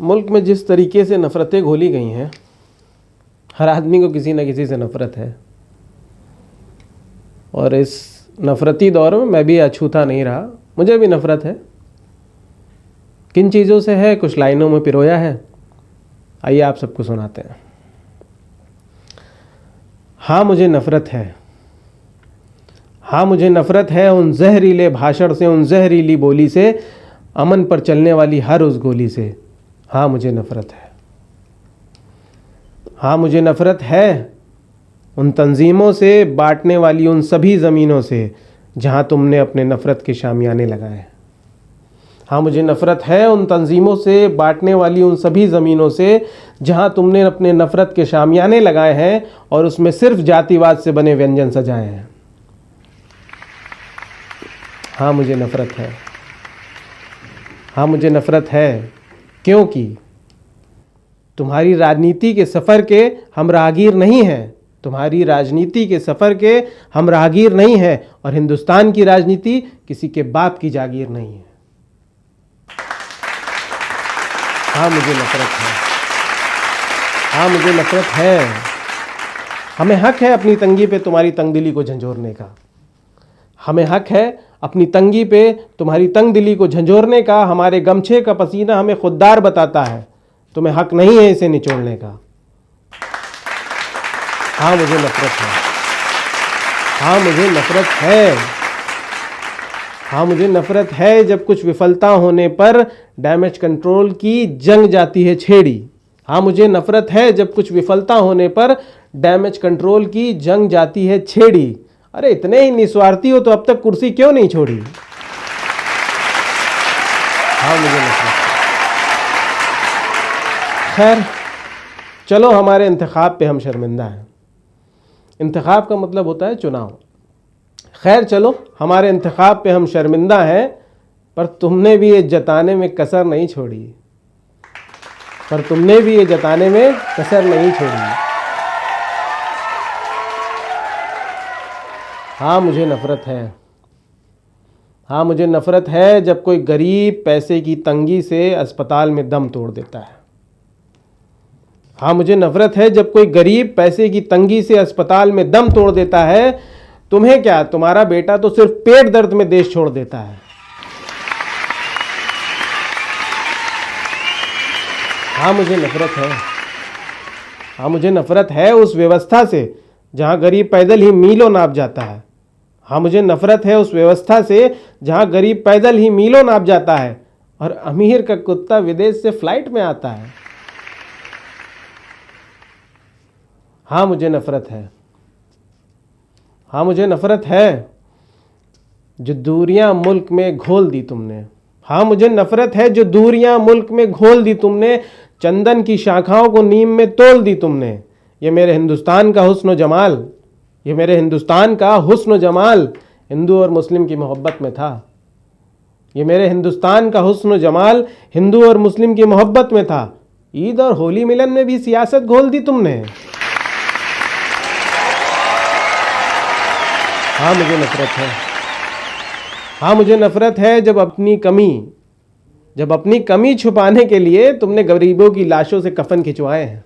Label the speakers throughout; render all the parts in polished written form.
Speaker 1: मुल्क में जिस तरीके से नफ़रतें घोली गई हैं, हर आदमी को किसी न किसी से नफ़रत है। और इस नफ़रती दौर में मैं भी अछूता नहीं रहा, मुझे भी नफ़रत है। किन चीज़ों से है, कुछ लाइनों में पिरोया है, आइए आप सबको सुनाते हैं। हाँ मुझे नफ़रत है, हाँ मुझे नफ़रत है उन जहरीले भाषण से, उन जहरीली बोली से, अमन पर चलने वाली हर उस गोली से। हाँ मुझे नफ़रत है। हाँ मुझे नफ़रत है उन तंजीमों से, बांटने वाली उन सभी ज़मीनों से जहाँ तुमने अपने नफ़रत के शामियाने लगाए। हाँ मुझे नफ़रत है उन तंजीमों से, बांटने वाली उन सभी ज़मीनों से जहाँ तुमने अपने नफ़रत के शामियाने लगाए हैं और उसमें सिर्फ जातिवाद से बने व्यंजन सजाए हैं। हाँ मुझे नफ़रत है, हाँ मुझे नफ़रत है, क्योंकि तुम्हारी राजनीति के सफ़र के हम राहगीर नहीं हैं, तुम्हारी राजनीति के सफ़र के हम राहगीर नहीं हैं, और हिंदुस्तान की राजनीति किसी के बाप की जागीर नहीं है। हाँ मुझे नफ़रत है, हाँ मुझे नफ़रत है। हमें हक है अपनी तंगी पे तुम्हारी तंगदिली को झंझोरने का, हमें हक है अपनी तंगी पे तुम्हारी तंगदिली को झंझोरने का। हमारे गमछे का पसीना हमें खुददार बताता है, तुम्हें हक नहीं है इसे निचोड़ने का। हाँ मुझे नफ़रत है, हाँ मुझे नफ़रत है, हाँ मुझे नफ़रत है जब कुछ विफलता होने पर डैमेज कंट्रोल की जंग जाती है छेड़ी। हाँ मुझे नफ़रत है जब कुछ विफलता होने पर डैमेज कंट्रोल की जंग जाती है छेड़ी। अरे इतने ही निस्वार्थी हो तो अब तक कुर्सी क्यों नहीं छोड़ी। हाँ मुझे नफ़रत है। खैर चलो, हमारे इंतखाब पे हम शर्मिंदा हैं। इंतखाब का मतलब होता है चुनाव। खैर चलो, हमारे इंतखाब पे हम शर्मिंदा हैं, पर तुमने भी ये जताने में कसर नहीं छोड़ी, पर तुमने भी ये जताने में कसर नहीं छोड़ी। हाँ मुझे नफ़रत है, हाँ मुझे नफ़रत है जब कोई गरीब पैसे की तंगी से अस्पताल में दम तोड़ देता है। हाँ मुझे नफ़रत है जब कोई गरीब पैसे की तंगी से अस्पताल में दम तोड़ देता है। तुम्हें क्या, तुम्हारा बेटा तो सिर्फ पेट दर्द में देश छोड़ देता है। हाँ मुझे नफ़रत है, हाँ मुझे नफ़रत है उस व्यवस्था से जहाँ गरीब पैदल ही मीलों नाप जाता है। हाँ मुझे नफ़रत है उस व्यवस्था से जहाँ गरीब पैदल ही मीलों नाप जाता है और अमीर का कुत्ता विदेश से फ्लाइट में आता है। हाँ मुझे नफ़रत है, हाँ मुझे नफ़रत है जो दूरियां मुल्क में घोल दी तुमने। हाँ मुझे नफ़रत है जो दूरियां मुल्क में घोल दी तुमने, चंदन की शाखाओं को नीम में तोल दी तुमने। ये मेरे हिंदुस्तान का हुस्न जमाल, ये मेरे हिंदुस्तान का हुस्न जमाल हिंदू और मुस्लिम की मोहब्बत में था। ये मेरे हिंदुस्तान का हुस्न जमाल हिंदू और मुस्लिम की मोहब्बत में था। ईद और होली मिलन में भी सियासत घोल दी तुमने। हाँ मुझे नफ़रत है, हाँ मुझे नफ़रत है जब अपनी कमी छुपाने के लिए तुमने गरीबों की लाशों से कफन खिंचवाए हैं।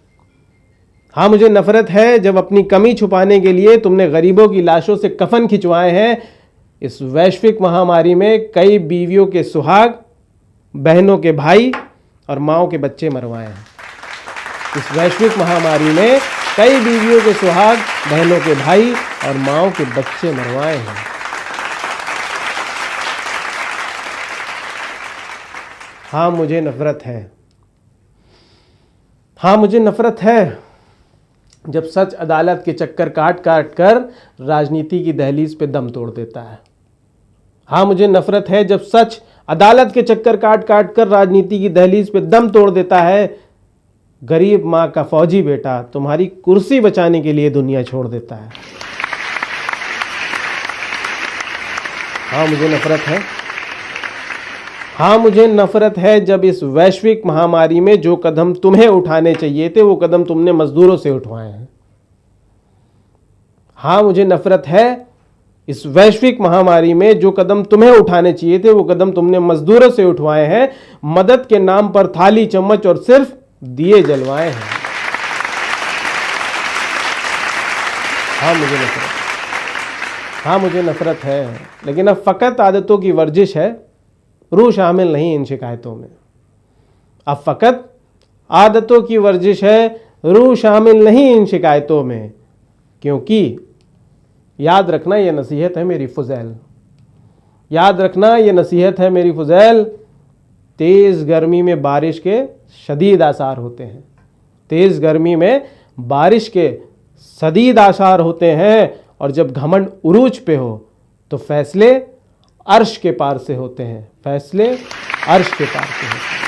Speaker 1: हाँ मुझे नफ़रत है जब अपनी कमी छुपाने के लिए तुमने गरीबों की लाशों से कफन खिंचवाए हैं। इस वैश्विक महामारी में कई बीवियों के सुहाग, बहनों के भाई और माँओं के बच्चे मरवाए हैं। इस वैश्विक महामारी में कई बीवियों के सुहाग, बहनों के भाई और माँओं के बच्चे मरवाए हैं। हाँ मुझे नफ़रत है, हाँ मुझे नफ़रत है जब सच अदालत के चक्कर काट काट कर राजनीति की दहलीज पे दम तोड़ देता है। हाँ मुझे नफ़रत है जब सच अदालत के चक्कर काट काट कर राजनीति की दहलीज पे दम तोड़ देता है। गरीब माँ का फौजी बेटा तुम्हारी कुर्सी बचाने के लिए दुनिया छोड़ देता है। हाँ मुझे नफ़रत है, हाँ मुझे नफ़रत है जब इस वैश्विक महामारी में जो कदम तुम्हें उठाने चाहिए थे वो कदम तुमने मजदूरों से उठवाए हैं। हाँ मुझे नफ़रत है इस वैश्विक महामारी में जो कदम तुम्हें उठाने चाहिए थे वो कदम तुमने मजदूरों से उठवाए हैं, मदद के नाम पर थाली चम्मच और सिर्फ दिए जलवाए हैं। हाँ मुझे नफरत है, लेकिन अब फकत आदतों की वर्जिश है, रूह शामिल नहीं इन शिकायतों में। अब फकत आदतों की वर्जिश है, रूह शामिल नहीं इन शिकायतों में। क्योंकि याद रखना ये नसीहत है मेरी फुज़ैल, याद रखना ये नसीहत है मेरी फुज़ैल, तेज़ गर्मी में बारिश के शदीद आसार होते हैं, तेज़ गर्मी में बारिश के शदीद आसार होते हैं, और जब घमंड उरूज पे हो तो फैसले अर्श के पार से होते हैं, फैसले अर्श के पार से होते हैं।